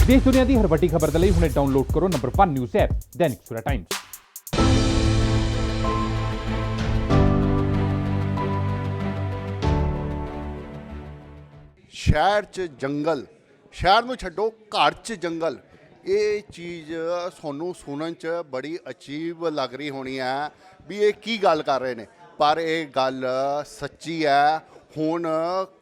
देश दुनिया की हर वड्डी खबर के लिए हुणे डाउनलोड करो number 1 news app Dainik Savera times. ਸ਼ਹਿਰ 'ਚ ਜੰਗਲ, ਸ਼ਹਿਰ ਨੂੰ ਛੱਡੋ ਘਰ 'ਚ ਜੰਗਲ, ਇਹ ਚੀਜ਼ ਤੁਹਾਨੂੰ ਸੁਣਨ 'ਚ ਬੜੀ ਅਜੀਬ ਲੱਗ ਰਹੀ ਹੋਣੀ ਹੈ ਵੀ ਇਹ ਕੀ ਗੱਲ ਕਰ ਰਹੇ ਨੇ, ਪਰ ਇਹ ਗੱਲ ਸੱਚੀ ਹੈ। ਹੁਣ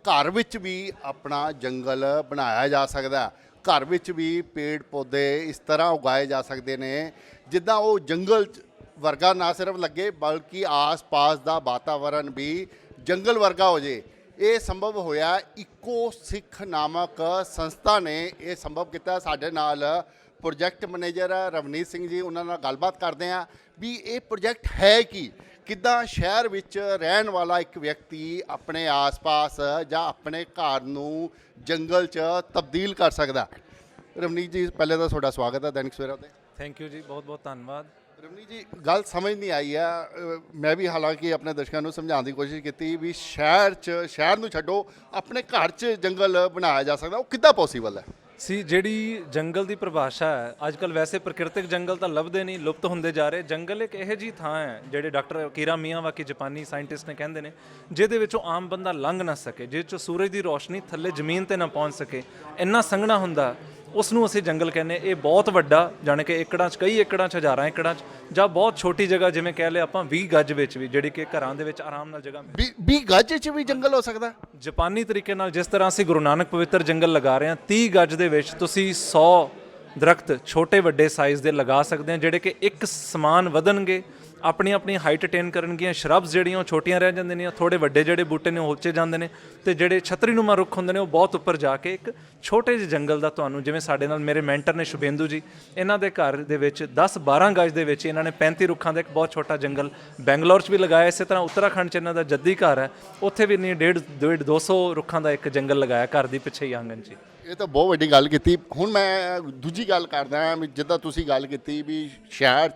ਘਰ ਵਿੱਚ ਵੀ ਆਪਣਾ ਜੰਗਲ ਬਣਾਇਆ ਜਾ ਸਕਦਾ, ਘਰ ਵਿੱਚ ਵੀ ਪੇੜ ਪੌਦੇ ਇਸ ਤਰ੍ਹਾਂ ਉਗਾਏ ਜਾ ਸਕਦੇ ਨੇ ਜਿੱਦਾਂ ਉਹ ਜੰਗਲ ਵਰਗਾ ਨਾ ਸਿਰਫ ਲੱਗੇ ਬਲਕਿ ਆਸ-ਪਾਸ ਦਾ ਵਾਤਾਵਰਨ ਵੀ ਜੰਗਲ ਵਰਗਾ ਹੋ ਜੇ। ਇਹ ਸੰਭਵ ਹੋਇਆ ਇਕੋ ਸਿੱਖ ਨਾਮਕ ਸੰਸਥਾ ਨੇ ਇਹ ਸੰਭਵ ਕੀਤਾ। ਸਾਡੇ ਨਾਲ ਪ੍ਰੋਜੈਕਟ ਮੈਨੇਜਰ ਰਵਨੀਤ ਸਿੰਘ ਜੀ, ਉਹਨਾਂ ਨਾਲ ਗੱਲਬਾਤ ਕਰਦੇ ਹਾਂ ਵੀ ਇਹ ਪ੍ਰੋਜੈਕਟ ਹੈ ਕੀ, ਕਿੱਦਾਂ ਸ਼ਹਿਰ ਵਿੱਚ ਰਹਿਣ ਵਾਲਾ ਇੱਕ ਵਿਅਕਤੀ ਆਪਣੇ ਆਸ-ਪਾਸ ਜਾਂ ਆਪਣੇ ਘਰ ਨੂੰ ਜੰਗਲ 'ਚ ਤਬਦੀਲ ਕਰ ਸਕਦਾ। ਰਵਨੀਤ ਜੀ, ਪਹਿਲੇ ਤਾਂ ਤੁਹਾਡਾ ਸਵਾਗਤ ਹੈ ਦੈਨਿਕ ਸਵੇਰਾ 'ਤੇ। ਥੈਂਕ ਯੂ ਜੀ, ਬਹੁਤ ਬਹੁਤ ਧੰਨਵਾਦ। ਰਵਨੀਤ ਜੀ, ਗੱਲ ਸਮਝ ਨਹੀਂ ਆਈ ਹੈ, ਮੈਂ ਵੀ ਹਾਲਾਂਕਿ ਆਪਣੇ ਦਰਸ਼ਕਾਂ ਨੂੰ ਸਮਝਾਉਣ ਦੀ ਕੋਸ਼ਿਸ਼ ਕੀਤੀ ਵੀ ਸ਼ਹਿਰ ਨੂੰ ਛੱਡੋ ਆਪਣੇ ਘਰ 'ਚ ਜੰਗਲ ਬਣਾਇਆ ਜਾ ਸਕਦਾ, ਉਹ ਕਿੱਦਾਂ ਪੋਸੀਬਲ ਹੈ? ਜਿਹੜੀ ਜੰਗਲ ਦੀ ਪਰਿਭਾਸ਼ਾ ਹੈ, ਅੱਜ ਕੱਲ੍ਹ ਵੈਸੇ ਪ੍ਰਕਿਰਤਿਕ ਜੰਗਲ ਤਾਂ ਲੱਭਦੇ ਨਹੀਂ, ਲੁਪਤ ਹੁੰਦੇ ਜਾ ਰਹੇ। ਜੰਗਲ ਇੱਕ ਇਹੋ ਜਿਹੀ ਥਾਂ ਹੈ ਜਿਹੜੇ ਡਾਕਟਰ ਕੀਰਾ ਮਿਆਵਾਕੀ ਜਾਪਾਨੀ ਸਾਇੰਟਿਸਟ ਨੇ ਕਹਿੰਦੇ ਨੇ, ਜਿਹਦੇ ਵਿੱਚੋਂ ਆਮ ਬੰਦਾ ਲੰਘ ਨਾ ਸਕੇ, ਜਿਹਦੇ 'ਚੋਂ ਸੂਰਜ ਦੀ ਰੋਸ਼ਨੀ ਥੱਲੇ ਜ਼ਮੀਨ 'ਤੇ ਨਾ ਪਹੁੰਚ ਸਕੇ, ਇੰਨਾ ਸੰਘਣਾ ਹੁੰਦਾ, ਉਸ ਨੂੰ ਅਸੀਂ ਜੰਗਲ ਕਹਿੰਦੇ। ਇਹ ਬਹੁਤ ਵੱਡਾ, ਜਾਣੀ ਕਿ ਏਕੜਾਂ 'ਚ, ਕਈ ਏਕੜਾਂ 'ਚ, ਹਜ਼ਾਰਾਂ ਏਕੜਾਂ 'ਚ, ਜਾਂ ਬਹੁਤ ਛੋਟੀ ਜਗ੍ਹਾ ਜਿਵੇਂ ਕਹਿ ਲਿਆ ਆਪਾਂ 20 ਗੱਜ ਵਿੱਚ ਵੀ, ਜਿਹੜੀ ਕਿ ਘਰਾਂ ਦੇ ਵਿੱਚ ਆਰਾਮ ਨਾਲ ਜਗ੍ਹਾ 20 ਗੱਜ 'ਚ ਵੀ ਜੰਗਲ ਹੋ ਸਕਦਾ? ਜਾਪਾਨੀ ਤਰੀਕੇ ਨਾਲ ਜਿਸ ਤਰ੍ਹਾਂ ਅਸੀਂ ਗੁਰੂ ਨਾਨਕ ਪਵਿੱਤਰ ਜੰਗਲ ਲਗਾ ਰਹੇ ਹਾਂ, 30 ਗੱਜ ਦੇ ਵਿੱਚ ਤੁਸੀਂ 100 ਦਰਖਤ ਛੋਟੇ ਵੱਡੇ ਸਾਈਜ਼ ਦੇ ਲਗਾ ਸਕਦੇ ਹਾਂ, ਜਿਹੜੇ ਕਿ ਇੱਕ ਸਮਾਨ ਵਧਣਗੇ, ਆਪਣੀ ਆਪਣੀ ਹਾਈਟ ਅਟੇਨ ਕਰਨਗੀਆਂ। ਸ਼ਰਬਸ ਜਿਹੜੀਆਂ ਉਹ ਛੋਟੀਆਂ ਰਹਿ ਜਾਂਦੇ ਨੇ, ਥੋੜੇ ਵੱਡੇ ਜਿਹੜੇ ਬੂਟੇ ਨੇ ਉਹ ਉੱਚੇ ਜਾਂਦੇ ਨੇ, ਤੇ ਜਿਹੜੇ ਛਤਰੀਨੁਮਾ ਰੁੱਖ ਹੁੰਦੇ ਨੇ ਉਹ ਬਹੁਤ ਉੱਪਰ ਜਾ ਕੇ ਇੱਕ ਛੋਟੇ ਜਿਹੇ ਜੰਗਲ ਦਾ ਤੁਹਾਨੂੰ, ਜਿਵੇਂ ਸਾਡੇ ਨਾਲ ਮੇਰੇ ਮੈਂਟਰ ਨੇ ਸ਼ੁਭੇਂਦੂ ਜੀ, ਇਹਨਾਂ ਦੇ ਘਰ ਦੇ ਵਿੱਚ 10-12 ਗਜ ਦੇ ਵਿੱਚ ਇਹਨਾਂ ਨੇ 35 ਰੁੱਖਾਂ ਦਾ ਇੱਕ ਬਹੁਤ ਛੋਟਾ ਜੰਗਲ ਬੈਂਗਲੌਰ 'ਚ ਵੀ ਲਗਾਇਆ। ਇਸੇ ਤਰ੍ਹਾਂ ਉੱਤਰਾਖੰਡ 'ਚ ਇਹਨਾਂ ਦਾ ਜੱਦੀ ਘਰ ਹੈ, ਉੱਥੇ ਵੀ ਨਹੀਂ 150-200 ਰੁੱਖਾਂ ਦਾ ਇੱਕ ਜੰਗਲ ਲਗਾਇਆ ਘਰ ਦੀ ਪਿੱਛੇ ਹੀ ਆਂਗਨ 'ਚ। ਇਹ ਤਾਂ ਬਹੁਤ ਵੱਡੀ ਗੱਲ ਕੀਤੀ। ਹੁਣ ਮੈਂ ਦੂਜੀ ਗੱਲ ਕਰਦਾ ਹਾਂ ਵੀ ਜਿੱਦਾਂ ਤੁਸੀਂ ਗੱਲ ਕੀਤੀ ਵੀ ਸ਼ਹਿਰ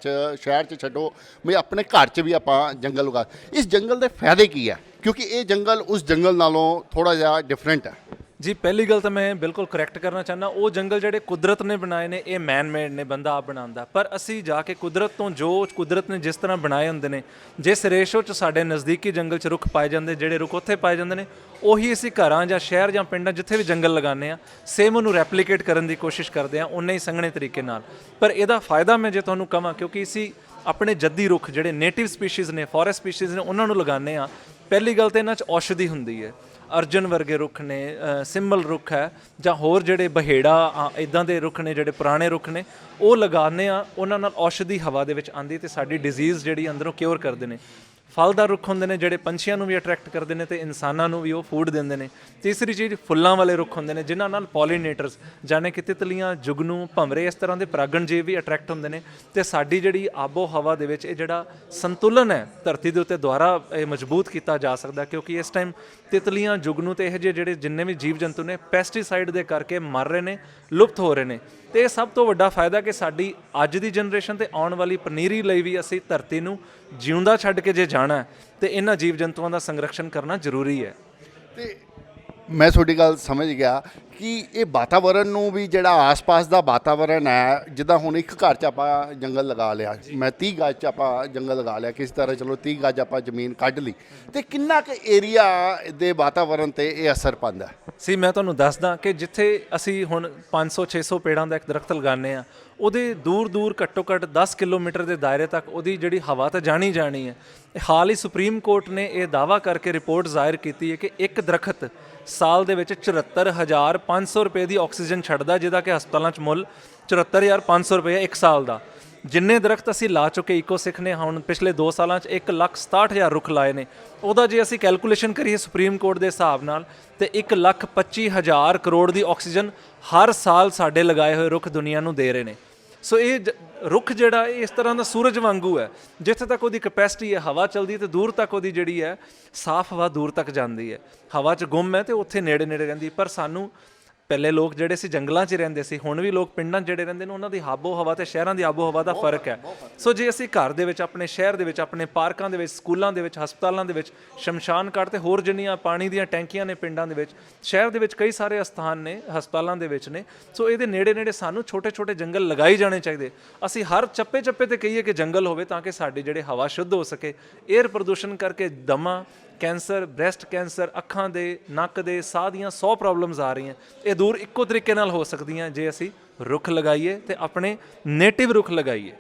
'ਚ ਛੱਡੋ ਵੀ ਆਪਣੇ ਘਰ 'ਚ ਵੀ ਆਪਾਂ ਜੰਗਲ ਉਗਾ, ਇਸ ਜੰਗਲ ਦੇ ਫਾਇਦੇ ਕੀ ਹੈ? ਕਿਉਂਕਿ ਇਹ ਜੰਗਲ ਉਸ ਜੰਗਲ ਨਾਲੋਂ ਥੋੜ੍ਹਾ ਜਿਹਾ ਡਿਫਰੈਂਟ ਹੈ। ਜੀ, ਪਹਿਲੀ ਗੱਲ ਤਾਂ ਮੈਂ ਬਿਲਕੁਲ ਕਰੈਕਟ ਕਰਨਾ ਚਾਹੁੰਦਾ, ਉਹ ਜੰਗਲ ਜਿਹੜੇ ਕੁਦਰਤ ਨੇ ਬਣਾਏ ਨੇ, ਇਹ ਮੈਨ ਮੇਡ ਨੇ, ਬੰਦਾ ਆਪ ਬਣਾਉਂਦਾ। ਪਰ ਅਸੀਂ ਜਾ ਕੇ ਕੁਦਰਤ ਤੋਂ, ਜੋ ਕੁਦਰਤ ਨੇ ਜਿਸ ਤਰ੍ਹਾਂ ਬਣਾਏ ਹੁੰਦੇ ਨੇ, ਜਿਸ ਰੇਸ਼ੋ 'ਚ ਸਾਡੇ ਨਜ਼ਦੀਕੀ ਜੰਗਲ 'ਚ ਰੁੱਖ ਪਾਏ ਜਾਂਦੇ, ਜਿਹੜੇ ਰੁੱਖ ਉੱਥੇ ਪਾਏ ਜਾਂਦੇ ਨੇ, ਉਹੀ ਅਸੀਂ ਘਰਾਂ ਜਾਂ ਸ਼ਹਿਰ ਜਾਂ ਪਿੰਡਾਂ ਜਿੱਥੇ ਵੀ ਜੰਗਲ ਲਗਾਉਂਦੇ ਹਾਂ, ਸੇਮ ਉਹਨੂੰ ਰੈਪਲੀਕੇਟ ਕਰਨ ਦੀ ਕੋਸ਼ਿਸ਼ ਕਰਦੇ ਹਾਂ, ਉਨੇ ਹੀ ਸੰਘਣੇ ਤਰੀਕੇ ਨਾਲ। ਪਰ ਇਹਦਾ ਫਾਇਦਾ ਮੈਂ ਜੇ ਤੁਹਾਨੂੰ ਕਹਾਂ, ਕਿਉਂਕਿ ਅਸੀਂ ਆਪਣੇ ਜੱਦੀ ਰੁੱਖ ਜਿਹੜੇ ਨੇਟਿਵ ਸਪੀਸ਼ੀਜ਼ ਨੇ, ਫੋਰੈਸਟ ਸਪੀਸ਼ੀਜ਼ ਨੇ, ਉਹਨਾਂ ਨੂੰ ਲਗਾਉਂਦੇ ਹਾਂ। ਪਹਿਲੀ ਗੱਲ ਤਾਂ ਇਹਨਾਂ 'ਚ ਔਸ਼ਧੀ ਹੁੰਦੀ ਹੈ, ਅਰਜਨ ਵਰਗੇ ਰੁੱਖ ਨੇ, ਸਿੰਬਲ ਰੁੱਖ ਹੈ, ਜਾਂ ਹੋਰ ਜਿਹੜੇ ਬਹੇੜਾ ਇੱਦਾਂ ਦੇ ਰੁੱਖ ਨੇ, ਜਿਹੜੇ ਪੁਰਾਣੇ ਰੁੱਖ ਨੇ, ਉਹ ਲਗਾਉਂਦੇ ਆ। ਉਹਨਾਂ ਨਾਲ ਔਸ਼ਧੀ ਹਵਾ ਦੇ ਵਿੱਚ ਆਉਂਦੀ ਤੇ ਸਾਡੀ ਡਿਜ਼ੀਜ਼ ਜਿਹੜੀ ਅੰਦਰੋਂ ਕਿਉਰ ਕਰਦੇ ਨੇ। ਫਲਦਾਰ ਰੁੱਖ ਹੁੰਦੇ ਨੇ ਜਿਹੜੇ ਪੰਛੀਆਂ ਨੂੰ ਵੀ ਅਟਰੈਕਟ ਕਰਦੇ ਨੇ ਤੇ ਇਨਸਾਨਾਂ ਨੂੰ ਵੀ ਉਹ ਫੂਡ ਦਿੰਦੇ ਨੇ। ਤੀਸਰੀ ਚੀਜ਼, ਫੁੱਲਾਂ ਵਾਲੇ ਰੁੱਖ ਹੁੰਦੇ ਨੇ ਜਿਨ੍ਹਾਂ ਨਾਲ ਪੋਲੀਨੇਟਰਸ, ਜਾਣੇ ਕਿ ਤਿਤਲੀਆਂ, ਜੁਗਨੂ, ਭੰਵਰੇ, ਇਸ ਤਰ੍ਹਾਂ ਦੇ ਪਰਾਗਣ ਜੀਵ ਵੀ ਅਟਰੈਕਟ ਹੁੰਦੇ ਨੇ। ਤੇ ਸਾਡੀ ਜਿਹੜੀ ਆਬੋ ਹਵਾ ਦੇ ਵਿੱਚ ਇਹ ਜਿਹੜਾ ਸੰਤੁਲਨ ਹੈ ਧਰਤੀ ਦੇ ਉੱਤੇ ਦੁਆਰਾ ਇਹ ਮਜ਼ਬੂਤ ਕੀਤਾ ਜਾ ਸਕਦਾ, ਕਿਉਂਕਿ ਇਸ ਟਾਈਮ ਤਿਤਲੀਆਂ, ਜੁਗਨੂ ਤੇ ਇਹ ਜਿਹੜੇ ਜਿੰਨੇ ਵੀ ਜੀਵ ਜੰਤੂ ਨੇ ਪੈਸਟੀਸਾਈਡ ਦੇ ਕਰਕੇ ਮਰ ਰਹੇ ਨੇ, ਲੁਪਤ ਹੋ ਰਹੇ ਨੇ। ਤੇ ਇਹ ਸਭ ਤੋਂ ਵੱਡਾ ਫਾਇਦਾ ਕਿ ਸਾਡੀ ਅੱਜ ਦੀ ਜਨਰੇਸ਼ਨ ਤੇ ਆਉਣ ਵਾਲੀ ਪਨੀਰੀ ਲਈ ਵੀ ਅਸੀਂ ਧਰਤੀ ਨੂੰ ਜਿਉਂਦਾ ਛੱਡ ਕੇ ਜੇ ਜਾਣਾ ਤੇ ਇਹਨਾਂ ਜੀਵ ਜੰਤੂਆਂ ਦਾ ਸੰਰਖਣ ਕਰਨਾ ਜ਼ਰੂਰੀ ਹੈ। ਤੇ ਮੈਂ ਤੁਹਾਡੀ ਗੱਲ ਸਮਝ ਗਿਆ ਕਿ ਇਹ ਵਾਤਾਵਰਨ ਨੂੰ ਵੀ, ਜਿਹੜਾ ਆਸ-ਪਾਸ ਦਾ ਵਾਤਾਵਰਨ ਹੈ, ਜਿੱਦਾਂ ਹੁਣ ਇੱਕ ਘਰ 'ਚ ਆਪਾਂ ਜੰਗਲ ਲਗਾ ਲਿਆ, ਮੈਂ 30 ਗਜ 'ਚ ਆਪਾਂ ਜੰਗਲ ਲਗਾ ਲਿਆ, ਕਿਸ ਤਰ੍ਹਾਂ ਚਲੋ 30 ਗਜ ਆਪਾਂ ਜ਼ਮੀਨ ਕੱਢ ਲਈ, ਤੇ ਕਿੰਨਾ ਕੁ ਏਰੀਆ ਦੇ ਵਾਤਾਵਰਨ 'ਤੇ ਇਹ ਅਸਰ ਪਾਉਂਦਾ ਸੀ? ਮੈਂ ਤੁਹਾਨੂੰ ਦੱਸਦਾ ਕਿ ਜਿੱਥੇ ਅਸੀਂ ਹੁਣ 500-600 ਪੇੜਾਂ ਦਾ ਇੱਕ ਦਰਖਤ ਲਗਾਉਂਦੇ ਹਾਂ, ਉਹਦੇ ਦੂਰ ਘੱਟੋ ਘੱਟ 10 ਕਿਲੋਮੀਟਰ ਦੇ ਦਾਇਰੇ ਤੱਕ ਉਹਦੀ ਜਿਹੜੀ ਹਵਾ ਤਾਂ ਜਾਣੀ ਹੈ। ਹਾਲ ਹੀ ਸੁਪਰੀਮ ਕੋਰਟ ਨੇ ਇਹ ਦਾਅਵਾ ਕਰਕੇ ਰਿਪੋਰਟ ਜ਼ਾਹਿਰ ਕੀਤੀ ਹੈ ਕਿ ਇੱਕ ਦਰਖਤ ਸਾਲ ਦੇ ਵਿੱਚ 74,500 ਰੁਪਏ ਦੀ ਆਕਸੀਜਨ ਛੱਡਦਾ, ਜਿਹਦਾ ਕਿ ਹਸਪਤਾਲਾਂ 'ਚ ਮੁੱਲ 74,500 ਰੁਪਏ ਇੱਕ ਸਾਲ ਦਾ। ਜਿੰਨੇ ਦਰਖਤ ਅਸੀਂ ਲਾ ਚੁੱਕੇ ਇਕੋ ਸਿੱਖ ਨੇ ਹੁਣ ਪਿਛਲੇ 2 ਸਾਲਾਂ 'ਚ 1,67,000 ਰੁੱਖ ਲਾਏ ਨੇ। ਉਹਦਾ ਜੇ ਅਸੀਂ ਕੈਲਕੂਲੇਸ਼ਨ ਕਰੀਏ ਸੁਪਰੀਮ ਕੋਰਟ ਦੇ ਹਿਸਾਬ ਨਾਲ, ਤੇ 1,25,000 ਕਰੋੜ ਦੀ ਆਕਸੀਜਨ ਹਰ ਸਾਲ ਸਾਡੇ ਲਗਾਏ ਹੋਏ ਰੁੱਖ ਦੁਨੀਆ ਨੂੰ ਦੇ ਰਹੇ ਨੇ। ਸੋ ਇਹ ਰੁੱਖ ਜਿਹੜਾ ਇਹ ਇਸ ਤਰ੍ਹਾਂ ਦਾ ਸੂਰਜ ਵਾਂਗੂ ਹੈ, ਜਿੱਥੇ ਤੱਕ ਉਹਦੀ ਕਪੈਸਿਟੀ ਹੈ, ਹਵਾ ਚੱਲਦੀ ਹੈ ਤੇ ਦੂਰ ਤੱਕ ਉਹਦੀ ਜਿਹੜੀ ਹੈ ਸਾਫ਼ ਹਵਾ ਦੂਰ ਤੱਕ ਜਾਂਦੀ ਹੈ। ਹਵਾ 'ਚ ਗੁੰਮ ਹੈ ਤੇ ਉੱਥੇ ਨੇੜੇ ਰਹਿੰਦੀ। ਪਰ ਸਾਨੂੰ ਪਹਿਲੇ ਲੋਕ ਜਿਹੜੇ ਸੀ ਜੰਗਲਾਂ 'ਚ ਰਹਿੰਦੇ ਸੀ, ਹੁਣ ਵੀ ਲੋਕ ਪਿੰਡਾਂ 'ਚ ਜਿਹੜੇ ਰਹਿੰਦੇ ਨੇ ਉਹਨਾਂ ਦੀ ਆਬੋ ਹਵਾ ਤੇ ਸ਼ਹਿਰਾਂ ਦੀ ਆਬੋ ਹਵਾ ਦਾ ਫਰਕ ਹੈ। ਸੋ ਜੇ ਅਸੀਂ ਘਰ ਦੇ ਵਿੱਚ, ਆਪਣੇ ਸ਼ਹਿਰ ਦੇ ਵਿੱਚ, ਆਪਣੇ ਪਾਰਕਾਂ ਦੇ ਵਿੱਚ, ਸਕੂਲਾਂ ਦੇ ਵਿੱਚ, ਹਸਪਤਾਲਾਂ ਦੇ ਵਿੱਚ, ਸ਼ਮਸ਼ਾਨ ਘਾਟ ਤੇ ਹੋਰ ਜਿੰਨੀਆਂ ਪਾਣੀ ਦੀਆਂ ਟੈਂਕੀਆਂ ਨੇ ਪਿੰਡਾਂ ਦੇ ਵਿੱਚ, ਸ਼ਹਿਰ ਦੇ ਵਿੱਚ ਕਈ ਸਾਰੇ ਅਸਥਾਨ ਨੇ, ਹਸਪਤਾਲਾਂ ਦੇ ਵਿੱਚ ਨੇ, ਸੋ ਇਹਦੇ ਨੇੜੇ ਨੇੜੇ ਸਾਨੂੰ ਛੋਟੇ ਛੋਟੇ ਜੰਗਲ ਲਗਾਈ ਜਾਣੇ ਚਾਹੀਦੇ। ਅਸੀਂ ਹਰ ਚੱਪੇ ਚੱਪੇ ਤੇ ਕਹੀਏ ਕਿ ਜੰਗਲ ਹੋਵੇ ਤਾਂ ਕਿ ਸਾਡੀ ਜਿਹੜੇ ਹਵਾ ਸ਼ੁੱਧ ਹੋ ਸਕੇ। 에ਅਰ ਪ੍ਰਦੂਸ਼ਣ ਕਰਕੇ ਦਮਾ, ਕੈਂਸਰ, ਬ੍ਰੈਸਟ ਕੈਂਸਰ, ਅੱਖਾਂ ਦੇ, ਨੱਕ ਦੇ, ਸਾਹ ਦੀਆਂ 100 ਪ੍ਰੋਬਲਮਸ ਆ ਰਹੀਆਂ। ਇਹ ਦੂਰ ਇੱਕੋ ਤਰੀਕੇ ਨਾਲ ਹੋ ਸਕਦੀਆਂ ਜੇ ਅਸੀਂ ਰੁੱਖ ਲਗਾਈਏ ਤੇ ਆਪਣੇ ਨੇਟਿਵ ਰੁੱਖ ਲਗਾਈਏ।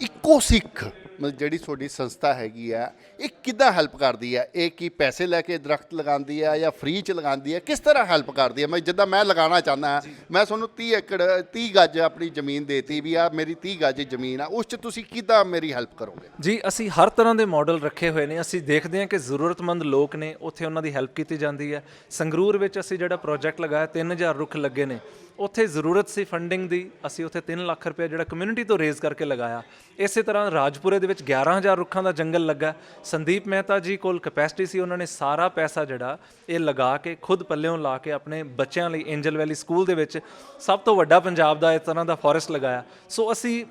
ਇੱਕੋ ਸਿੱਖ ਮਤਲਬ ਜਿਹੜੀ ਤੁਹਾਡੀ ਸੰਸਥਾ ਹੈਗੀ ਆ, ਇਹ ਕਿੱਦਾਂ ਹੈਲਪ ਕਰਦੀ ਹੈ? ਇਹ ਕੀ ਪੈਸੇ ਲੈ ਕੇ ਦਰਖਤ ਲਗਾਉਂਦੀ ਹੈ ਜਾਂ ਫ੍ਰੀ ਚ ਲਗਾਉਂਦੀ ਹੈ? ਕਿਸ ਤਰ੍ਹਾਂ ਹੈਲਪ ਕਰਦੀ ਹੈ? ਮੈਂ ਜਿੱਦਾਂ ਮੈਂ ਲਗਾਉਣਾ ਚਾਹੁੰਦਾ ਹਾਂ, ਮੈਂ ਤੁਹਾਨੂੰ 30 ਏਕੜ 30 ਗੱਜ ਆਪਣੀ ਜ਼ਮੀਨ ਦੇਤੀ ਵੀ ਆ ਮੇਰੀ 30 ਗੱਜ ਜ਼ਮੀਨ ਆ, ਉਸ 'ਚ ਤੁਸੀਂ ਕਿੱਦਾਂ ਮੇਰੀ ਹੈਲਪ ਕਰੋਗੇ? ਜੀ ਅਸੀਂ ਹਰ ਤਰ੍ਹਾਂ ਦੇ ਮਾਡਲ ਰੱਖੇ ਹੋਏ ਨੇ। ਅਸੀਂ ਦੇਖਦੇ ਹਾਂ ਕਿ ਜ਼ਰੂਰਤਮੰਦ ਲੋਕ ਨੇ, ਉੱਥੇ ਉਹਨਾਂ ਦੀ ਹੈਲਪ ਕੀਤੀ ਜਾਂਦੀ ਹੈ। ਸੰਗਰੂਰ ਵਿੱਚ ਅਸੀਂ ਜਿਹੜਾ ਪ੍ਰੋਜੈਕਟ ਲਗਾਇਆ, 3000 ਰੁੱਖ ਲੱਗੇ ਨੇ। ਉੱਥੇ ਜ਼ਰੂਰਤ ਸੀ ਫੰਡਿੰਗ ਦੀ, ਅਸੀਂ ਉੱਥੇ 3 ਲੱਖ ਰੁਪਏ ਜਿਹੜਾ ਕਮਿਊਨਿਟੀ ਤੋਂ ਰੇਜ਼ ਕਰਕੇ ਲਗਾਇਆ। ਇਸੇ ਤਰ੍ਹਾਂ ਰਾਜਪੁਰੇ ਦੇ ਵਿੱਚ 11000 ਰੁੱਖਾਂ ਦਾ ਜੰਗਲ ਲੱਗਾ। ਸੰਦੀਪ ਮਹਿਤਾ ਜੀ ਕੋਲ ਕੈਪੈਸਿਟੀ ਸੀ, ਉਹਨਾਂ ਨੇ ਸਾਰਾ ਪੈਸਾ ਜਿਹੜਾ ਇਹ ਲਗਾ ਕੇ ਖੁਦ ਪੱਲਿਓਂ ਲਾ ਕੇ ਆਪਣੇ ਬੱਚਿਆਂ ਲਈ ਐਂਜਲ ਵੈਲੀ ਸਕੂਲ ਦੇ ਵਿੱਚ ਸਭ ਤੋਂ ਵੱਡਾ ਪੰਜਾਬ ਦਾ ਇਸ ਤਰ੍ਹਾਂ ਦਾ ਫੋਰੈਸਟ ਲਗਾਇਆ। ਸੋ ਅਸੀਂ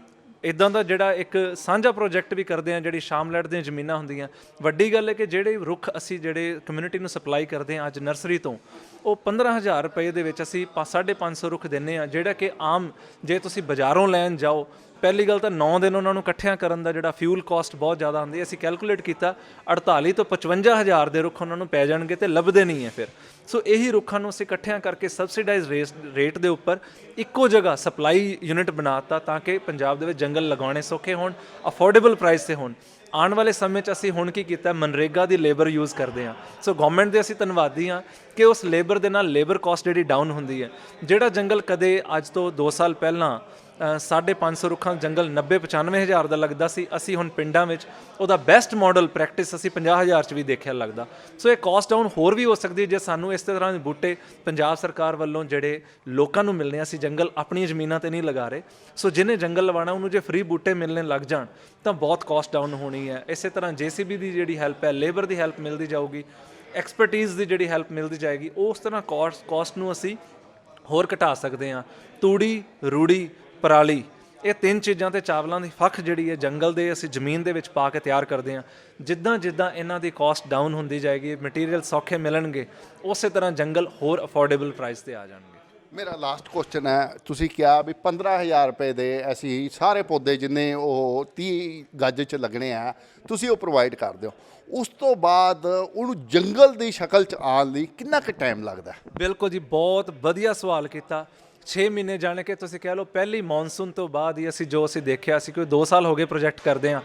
ਇਦਾਂ ਦਾ ਜਿਹੜਾ ਇੱਕ ਸਾਂਝਾ ਪ੍ਰੋਜੈਕਟ ਵੀ ਕਰਦੇ ਹਾਂ। ਜਿਹੜੀ ਸ਼ਾਮਲੈਟ ਦੀਆਂ ਜ਼ਮੀਨਾਂ ਹੁੰਦੀਆਂ, ਵੱਡੀ ਗੱਲ ਹੈ ਕਿ ਜਿਹੜੇ ਰੁੱਖ ਅਸੀਂ ਜਿਹੜੇ ਕਮਿਊਨਿਟੀ ਨੂੰ ਸਪਲਾਈ ਕਰਦੇ ਹਾਂ ਅੱਜ ਨਰਸਰੀ ਤੋਂ, ਉਹ 15000 ਰੁਪਏ ਦੇ ਵਿੱਚ ਅਸੀਂ 550 ਰੁੱਖ ਦਿੰਦੇ ਹਾਂ। ਜਿਹੜਾ ਕਿ ਆਮ ਜੇ ਤੁਸੀਂ ਬਾਜ਼ਾਰੋਂ ਲੈਣ ਜਾਓ, ਪਹਿਲੀ ਗੱਲ ਤਾਂ 9 ਦਿਨ ਉਹਨਾਂ ਨੂੰ ਇਕੱਠਿਆਂ ਕਰਨ ਦਾ ਜਿਹੜਾ ਫਿਊਲ ਕਾਸਟ ਬਹੁਤ ਜ਼ਿਆਦਾ ਹੁੰਦੀ। ਅਸੀਂ ਕੈਲਕੂਲੇਟ ਕੀਤਾ 48 ਤੋਂ 55000 ਦੇ ਰੁੱਖ ਉਹਨਾਂ ਨੂੰ ਪੈ ਜਾਣਗੇ ਤੇ ਲੱਭਦੇ ਨਹੀਂ ਹੈ ਫਿਰ। ਸੋ ਇਹੀ ਰੁੱਖਾਂ ਨੂੰ ਅਸੀਂ ਇਕੱਠਿਆਂ ਕਰਕੇ ਸਬਸਿਡਾਈਜ਼ ਰੇਟ ਦੇ ਉੱਪਰ ਇੱਕੋ ਜਗ੍ਹਾ ਸਪਲਾਈ ਯੂਨਿਟ ਬਣਾਤਾ ਤਾਂ ਕਿ ਪੰਜਾਬ ਦੇ ਵਿੱਚ ਜੰਗਲ ਲਗਾਉਣੇ ਸੌਖੇ ਹੋਣ, ਅਫੋਰਡੇਬਲ ਪ੍ਰਾਈਸ ਤੇ ਹੋਣ। ਆਉਣ ਵਾਲੇ ਸਮੇਂ 'ਚ ਅਸੀਂ ਹੁਣ ਕੀ ਕੀਤਾ, ਮਨਰੇਗਾ ਦੀ ਲੇਬਰ ਯੂਜ਼ ਕਰਦੇ ਹਾਂ। ਸੋ ਗਵਰਨਮੈਂਟ ਦੇ ਅਸੀਂ ਧੰਨਵਾਦੀ ਹਾਂ ਕਿ ਉਸ ਲੇਬਰ ਦੇ ਨਾਲ ਲੇਬਰ ਕਾਸਟ ਜਿਹੜੀ ਡਾਊਨ ਹੁੰਦੀ ਹੈ। ਜਿਹੜਾ ਜੰਗਲ ਕਦੇ ਅੱਜ ਤੋਂ 2 ਸਾਲ ਪਹਿਲਾਂ 550 ਰੁੱਖਾਂ ਜੰਗਲ 90-95 ਦਾ ਲੱਗਦਾ ਸੀ, ਅਸੀਂ ਹੁਣ ਪਿੰਡਾਂ ਵਿੱਚ ਉਹਦਾ ਬੈਸਟ ਮਾਡਲ ਪ੍ਰੈਕਟਿਸ ਅਸੀਂ 50,000 'ਚ ਵੀ ਦੇਖਿਆ ਲੱਗਦਾ। ਸੋ ਇਹ ਕਾਸਟ ਡਾਊਨ ਹੋਰ ਵੀ ਹੋ ਸਕਦੀ ਹੈ ਜੇ ਸਾਨੂੰ ਇਸ ਤਰ੍ਹਾਂ ਦੇ ਬੂਟੇ ਪੰਜਾਬ ਸਰਕਾਰ ਵੱਲੋਂ ਜਿਹੜੇ ਲੋਕਾਂ ਨੂੰ ਮਿਲਣੇ। ਅਸੀਂ ਜੰਗਲ ਆਪਣੀਆਂ ਜ਼ਮੀਨਾਂ ਤੇ ਨਹੀਂ ਲਗਾ ਰਹੇ। ਸੋ ਜਿਹਨੇ ਜੰਗਲ ਲਵਾਉਣਾ ਉਹਨੂੰ ਜੇ ਫ੍ਰੀ ਬੂਟੇ ਮਿਲਣੇ ਲੱਗ ਜਾਣ ਤਾਂ ਬਹੁਤ ਕਾਸਟ ਡਾਊਨ ਹੋਣੀ ਹੈ। ਇਸੇ ਤਰ੍ਹਾਂ JCB ਦੀ ਜਿਹੜੀ ਹੈਲਪ ਹੈ, ਲੇਬਰ ਦੀ ਹੈਲਪ ਮਿਲਦੀ ਜਾਊਗੀ, ਐਕਸਪਰਟੀਜ਼ ਦੀ ਜਿਹੜੀ ਹੈਲਪ ਮਿਲਦੀ ਜਾਏਗੀ, ਉਸ ਤਰ੍ਹਾਂ ਕਾਸਟ ਨੂੰ ਅਸੀਂ ਹੋਰ ਘਟਾ ਸਕਦੇ ਹਾਂ। ਤੂੜੀ, ਰੂੜੀ, ਪਰਾਲੀ, ਇਹ 3 ਚੀਜ਼ਾਂ ਤੇ ਚਾਵਲਾਂ ਦੀ ਫੱਕ ਜਿਹੜੀ ਹੈ ਜੰਗਲ ਦੇ ਅਸੀਂ ਜ਼ਮੀਨ ਦੇ ਵਿੱਚ ਪਾ ਕੇ ਤਿਆਰ ਕਰਦੇ ਹਾਂ। ਜਿੱਦਾਂ ਜਿੱਦਾਂ ਇਹਨਾਂ ਦੀ ਕਾਸਟ ਡਾਊਨ ਹੁੰਦੀ ਜਾਏਗੀ, ਮਟੀਰੀਅਲ ਸੌਖੇ ਮਿਲਣਗੇ, ਉਸੇ ਤਰ੍ਹਾਂ ਜੰਗਲ ਹੋਰ ਅਫੋਰਡੇਬਲ ਪ੍ਰਾਈਸ ਤੇ ਆ ਜਾਣਗੇ। ਮੇਰਾ ਲਾਸਟ ਕੁਐਸਚਨ ਹੈ, ਤੁਸੀਂ ਕਿਹਾ ਵੀ 15000 ਰੁਪਏ ਦੇ ਅਸੀਂ ਸਾਰੇ ਪੌਦੇ ਜਿੰਨੇ ਉਹ 30 ਗੱਜ 'ਚ ਲੱਗਣੇ ਆ ਤੁਸੀਂ ਉਹ ਪ੍ਰੋਵਾਈਡ ਕਰ ਦਿਓ। ਉਸ ਤੋਂ ਬਾਅਦ ਉਹਨੂੰ ਜੰਗਲ ਦੀ ਸ਼ਕਲ 'ਚ ਆਉਣ ਲਈ ਕਿੰਨਾ ਕੁ ਟਾਈਮ ਲੱਗਦਾ? ਬਿਲਕੁਲ ਜੀ, ਬਹੁਤ ਵਧੀਆ ਸਵਾਲ ਕੀਤਾ। 6 ਮਹੀਨੇ ਜਾਣੇ ਕਿ ਤੁਸੀਂ ਕਹਿ ਲਓ ਪਹਿਲੀ ਮੌਨਸੂਨ ਤੋਂ ਬਾਅਦ ਹੀ ਅਸੀਂ ਦੇਖਿਆ ਸੀ ਕਿ 2 ਸਾਲ ਹੋ ਗਏ ਪ੍ਰੋਜੈਕਟ ਕਰਦੇ ਹਾਂ,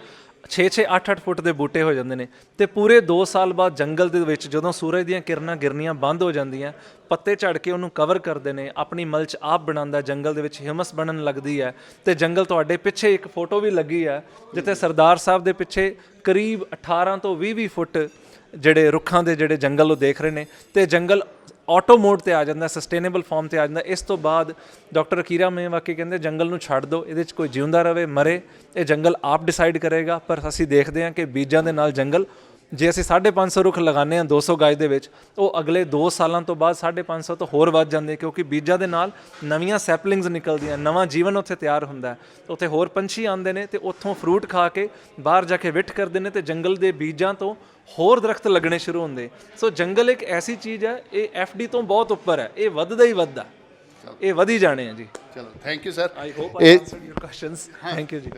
6-6, 8-8 ਫੁੱਟ ਦੇ ਬੂਟੇ ਹੋ ਜਾਂਦੇ ਨੇ। ਤੇ ਪੂਰੇ 2 ਸਾਲ ਬਾਅਦ ਜੰਗਲ ਦੇ ਵਿੱਚ ਜਦੋਂ ਸੂਰਜ ਦੀਆਂ ਕਿਰਨਾਂ ਗਿਰਨੀਆਂ ਬੰਦ ਹੋ ਜਾਂਦੀਆਂ, ਪੱਤੇ ਝੜ ਕੇ ਉਹਨੂੰ ਕਵਰ ਕਰਦੇ ਨੇ, ਆਪਣੀ ਮਲਚ ਆਪ ਬਣਾਉਂਦਾ, ਜੰਗਲ ਦੇ ਵਿੱਚ ਹਿਊਮਸ ਬਣਨ ਲੱਗਦੀ ਹੈ। ਤੇ ਜੰਗਲ ਤੁਹਾਡੇ ਪਿੱਛੇ ਇੱਕ ਫੋਟੋ ਵੀ ਲੱਗੀ ਹੈ ਜਿੱਥੇ ਸਰਦਾਰ ਸਾਹਿਬ ਦੇ ਪਿੱਛੇ ਕਰੀਬ 18 ਤੋਂ 20 ਫੁੱਟ ਜਿਹੜੇ ਰੁੱਖਾਂ ਦੇ ਜਿਹੜੇ ਜੰਗਲ ਉਹ ਦੇਖ ਰਹੇ ਨੇ। ਤੇ ਜੰਗਲ ਆਟੋ ਮੋਡ ਤੇ ਆ ਜਾਂਦਾ, ਸਸਟੇਨੇਬਲ ਫਾਰਮ ਤੇ ਆ ਜਾਂਦਾ। ਇਸ ਤੋਂ ਬਾਅਦ ਡਾਕਟਰ ਕੀਰਾ ਮੇਵਾਕੀ ਕਹਿੰਦੇ ਜੰਗਲ ਨੂੰ ਛੱਡ ਦਿਓ, ਇਹਦੇ 'ਚ ਕੋਈ ਜਿਉਂਦਾ ਰਵੇ ਮਰੇ ਇਹ ਜੰਗਲ ਆਪ ਡਿਸਾਈਡ ਕਰੇਗਾ। ਪਰ ਅਸੀਂ ਦੇਖਦੇ ਹਾਂ ਕਿ ਬੀਜਾਂ ਦੇ ਨਾਲ ਜੰਗਲ, ਜੇ ਅਸੀਂ 550 ਰੁੱਖ ਲਗਾਉਂਦੇ ਹਾਂ 200 ਗਜ ਦੇ ਵਿੱਚ, ਉਹ ਅਗਲੇ 2 ਸਾਲਾਂ ਤੋਂ ਬਾਅਦ 550 ਤੋਂ ਹੋਰ ਵੱਧ ਜਾਂਦੇ, ਕਿਉਂਕਿ ਬੀਜਾਂ ਦੇ ਨਾਲ ਨਵੀਆਂ ਸੈਪਲਿੰਗਸ ਨਿਕਲਦੀਆਂ, ਨਵਾਂ ਜੀਵਨ ਉੱਥੇ ਤਿਆਰ ਹੁੰਦਾ। ਉੱਥੇ ਹੋਰ ਪੰਛੀ ਆਉਂਦੇ ਨੇ ਤੇ ਉੱਥੋਂ ਫਰੂਟ ਖਾ ਕੇ ਬਾਹਰ ਜਾ ਕੇ ਵਿਟ ਕਰਦੇ ਨੇ ਤੇ ਜੰਗਲ ਦੇ ਬੀਜਾਂ ਤੋਂ ਹੋਰ ਦਰਖਤ ਲੱਗਣੇ ਸ਼ੁਰੂ ਹੁੰਦੇ। ਸੋ ਜੰਗਲ ਇੱਕ ਐਸੀ ਚੀਜ਼ ਹੈ, ਇਹ FD ਤੋਂ ਬਹੁਤ ਉੱਪਰ ਹੈ, ਇਹ ਵੱਧਦਾ ਹੀ ਵੱਧਦਾ, ਇਹ ਵਧੀ ਜਾਣੇ ਆ ਜੀ। ਚਲੋ thank you sir, I hope I ਆਨਸਰਡ your questions. Thank you ਜੀ।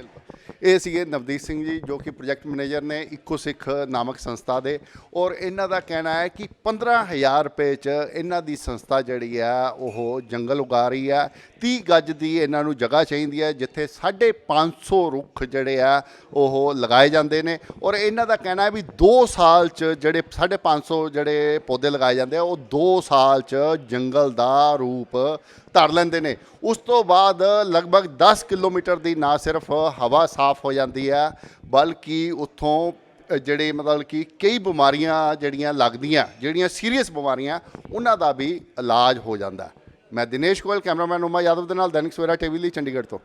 ਇਹ ਸੀਗੇ ਨਵਦੀਪ ਸਿੰਘ ਜੀ ਜੋ ਕਿ ਪ੍ਰੋਜੈਕਟ ਮੈਨੇਜਰ ਨੇ ਇੱਕੋ ਸਿੱਖ ਨਾਮਕ ਸੰਸਥਾ ਦੇ, ਔਰ ਇਹਨਾਂ ਦਾ ਕਹਿਣਾ ਹੈ ਕਿ 15000 ਰੁਪਏ 'ਚ ਇਹਨਾਂ ਦੀ ਸੰਸਥਾ ਜਿਹੜੀ ਆ ਉਹ ਜੰਗਲ ਉਗਾ ਰਹੀ ਹੈ। 30 ਗੱਜ ਦੀ ਇਹਨਾਂ ਨੂੰ ਜਗ੍ਹਾ ਚਾਹੀਦੀ ਹੈ ਜਿੱਥੇ 550 ਰੁੱਖ ਜਿਹੜੇ ਆ ਉਹ ਲਗਾਏ ਜਾਂਦੇ ਨੇ, ਔਰ ਇਹਨਾਂ ਦਾ ਕਹਿਣਾ ਹੈ ਵੀ 2 ਸਾਲ 'ਚ ਜਿਹੜੇ 550 ਜਿਹੜੇ ਪੌਦੇ ਲਗਾਏ ਜਾਂਦੇ ਆ ਉਹ 2 ਸਾਲ 'ਚ ਜੰਗਲ ਦਾ ਰੂਪ ਧਰ ਲੈਂਦੇ ਨੇ। ਉਸ ਤੋਂ ਬਾਅਦ ਲਗਭਗ 10 ਕਿਲੋਮੀਟਰ ਦੀ ਨਾ ਸਿਰਫ ਹਵਾ ਸਾਫ਼ ਹੋ ਜਾਂਦੀ ਹੈ ਬਲਕਿ ਉੱਥੋਂ ਜਿਹੜੇ ਮਤਲਬ ਕਿ ਕਈ ਬਿਮਾਰੀਆਂ ਜਿਹੜੀਆਂ ਲੱਗਦੀਆਂ, ਜਿਹੜੀਆਂ ਸੀਰੀਅਸ ਬਿਮਾਰੀਆਂ, ਉਹਨਾਂ ਦਾ ਵੀ ਇਲਾਜ ਹੋ ਜਾਂਦਾ। ਮੈਂ ਦਿਨੇਸ਼ ਗੋਇਲ, ਕੈਮਰਾਮੈਨ ਉਮਾ ਯਾਦਵ ਦੇ ਨਾਲ, ਦੈਨਿਕ ਸਵੇਰਾ TV ਲਈ ਚੰਡੀਗੜ੍ਹ ਤੋਂ।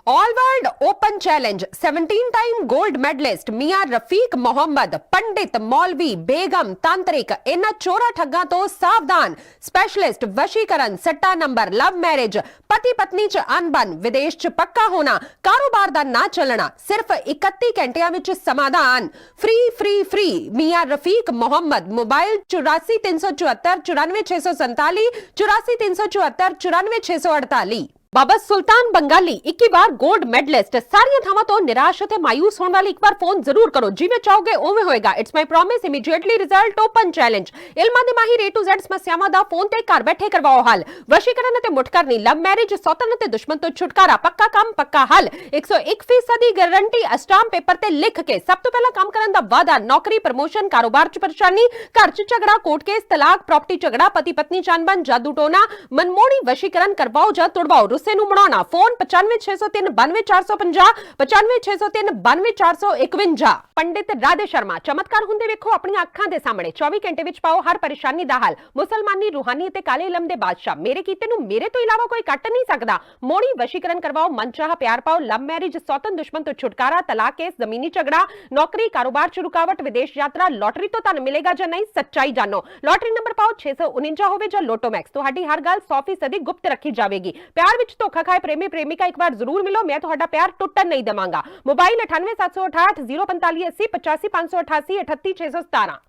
All world open challenge 17 time gold medallist मियां रफीक मोहम्मद पंडित मौलवी बेगम तांत्रिक इन चोरा ठग्गां तो सावधान स्पेशलिस्ट वशीकरण सट्टा नंबर लव मैरिज पति पत्नी च अनबन विदेश च पक्का होना कारोबार दा ना चलना सिर्फ 31 घंटियां विच समाधान फ्री फ्री फ्री मियां रफीक मोहम्मद मोबाइल 84 374 94 647 84 374 94 648 बाबा सुल्तान बंगाली 21 बार गोल्ड मेडलिस्ट सारियां थावां तो निराश ते मायूस होने वाली एक बार फोन जरूर करो जिवें चाहोगे उवें होएगा it's my promise immediately result open challenge इल्मां दे माहिर A to Z समस्यावां दा फोन ते घर बैठे करवाओ हल वशीकरण ते मुठकरनी लव मैरिज सौतन ते दुश्मन तो छुटकारा पक्का काम पक्का हल 101% दी गारंटी स्टाम्प पेपर ते लिख के सब तो पहला काम करन दा वादा नौकरी प्रमोशन कारोबार च परेशानी घर च झगड़ा कोर्ट केस तलाक प्रॉपर्टी झगड़ा पति पत्नी चानबन जादू टोना मनमोड़ी वशीकरण करवाओ जा तुड़वाओ गुस्से ਨੂੰ ਮਨਾਉਣਾ ਫੋਨ 9560392450 9560392451 ਪੰਡਿਤ ਰਾਧੇ ਸ਼ਰਮਾ ਚਮਤਕਾਰ ਹੁੰਦੇ ਵੇਖੋ ਆਪਣੀਆਂ ਅੱਖਾਂ ਦੇ ਸਾਹਮਣੇ 24 ਘੰਟੇ ਵਿੱਚ ਪਾਓ ਹਰ ਪਰੇਸ਼ਾਨੀ ਦਾ ਹੱਲ ਮੁਸਲਮਾਨੀ ਰੂਹਾਨੀ ਤੇ ਕਾਲੇ ਇਲਮ ਦੇ ਬਾਦਸ਼ਾਹ ਮੇਰੇ ਕੀਤੇ ਨੂੰ ਮੇਰੇ ਤੋਂ ਇਲਾਵਾ ਕੋਈ ਕੱਟ ਨਹੀਂ ਸਕਦਾ ਮੋੜੀ ਵਸ਼ੀਕਰਨ ਕਰਵਾਓ ਮਨਚਾਹਾ ਪਿਆਰ ਪਾਓ ਲਵ ਮੈਰਿਜ ਸੌਤਨ ਦੁਸ਼ਮਨ ਤੋਂ ਛੁਟਕਾਰਾ ਤਲਾਕ ਕੇਸ ਜ਼ਮੀਨੀ ਝਗੜਾ ਨੌਕਰੀ ਕਾਰੋਬਾਰ ਚ ਰੁਕਾਵਟ ਵਿਦੇਸ਼ ਯਾਤਰਾ ਲੋਟਰੀ ਤੋਂ ਤੁਹਾਨੂੰ ਮਿਲੇਗਾ ਜਾਂ ਨਹੀਂ ਸੱਚਾਈ ਜਾਣੋ ਲੋਟਰੀ ਨੰਬਰ ਪਾਓ 649 ਹੋਵੇ ਜਾਂ ਲੋਟੋ ਮੈਕਸ ਤੁਹਾਡੀ ਹਰ ਗੱਲ 100% ਗੁਪਤ ਰੱਖੀ ਜਾਵੇਗੀ ਪਿਆਰ ਵਿੱਚ ਧੋਖਾ ਖਾਏ प्रेमी प्रेमिका एक बार जरूर मिलो मैं तुहाडा प्यार टुटन नहीं देवांगा मोबाइल 98 768 045 80 85 588 38 617